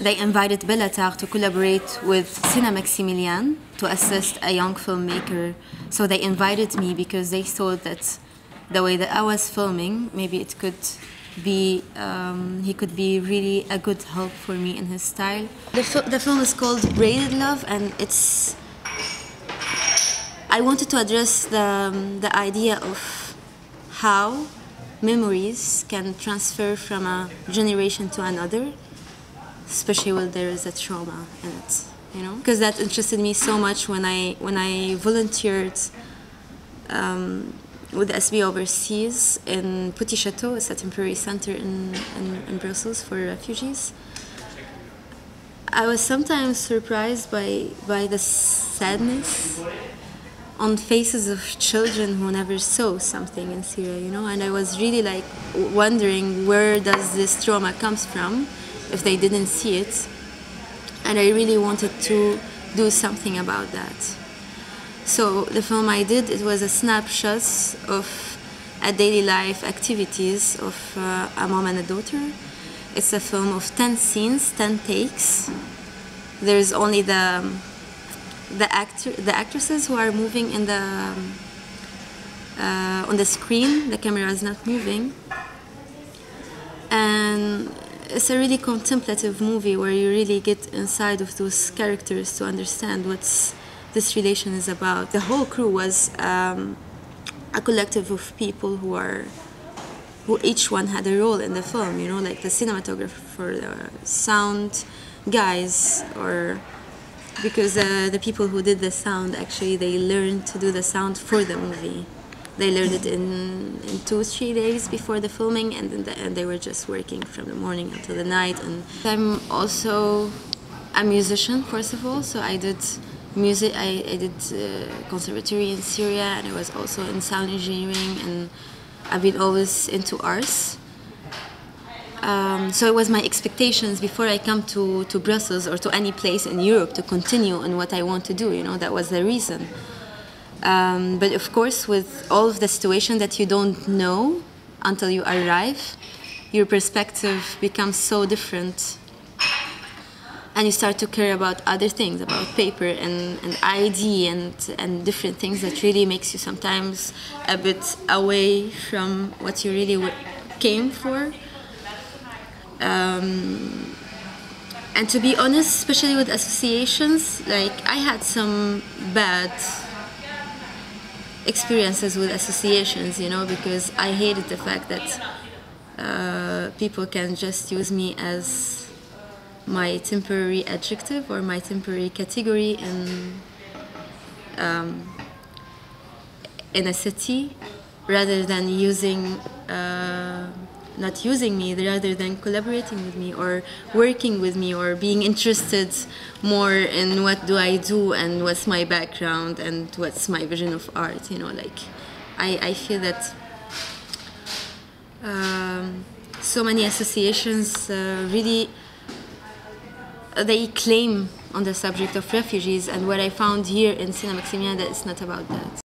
they invited Bellatar to collaborate with Cinemaximiliaan to assist a young filmmaker. So they invited me because they thought that the way that I was filming, maybe it could be, he could be really a good help for me in his style. The film is called Braided Love, and I wanted to address the idea of how memories can transfer from a generation to another, especially when there is a trauma in it, you know? Because that interested me so much when I volunteered with the SB overseas in Petit Château. It's a temporary center in Brussels for refugees. I was sometimes surprised by the sadness on faces of children who never saw something in Syria, you know, and I was really like wondering where does this trauma comes from if they didn't see it, and I really wanted to do something about that. So the film I did, it was a snapshot of a daily life activities of a mom and a daughter. It's a film of 10 scenes, 10 takes. There's only the actresses who are moving in on the screen. The camera is not moving, and it's a really contemplative movie where you really get inside of those characters to understand what this relation is about. The whole crew was a collective of people who each one had a role in the film, you know, like the cinematographer, the sound guys, or because the people who did the sound, actually they learned to do the sound for the movie. They learned it in 2-3 days before the filming, and they were just working from the morning until the night. And I'm also a musician, first of all, so I did music. I did conservatory in Syria, and I was also in sound engineering, and I've been always into arts. So it was my expectations before I come to Brussels or to any place in Europe to continue in what I want to do, you know, that was the reason. But of course, with all of the situation that you don't know until you arrive, your perspective becomes so different. And you start to care about other things, about paper and ID and different things that really makes you sometimes a bit away from what you really came for. And to be honest, especially with associations, like I had some bad experiences with associations, you know, because I hated the fact that people can just use me as my temporary adjective or my temporary category in a city, rather than not using me, rather than collaborating with me or working with me or being interested more in what do I do and what's my background and what's my vision of art, you know, like I feel that so many associations really they claim on the subject of refugees, and what I found here in Cinemaximiliaan that it's not about that.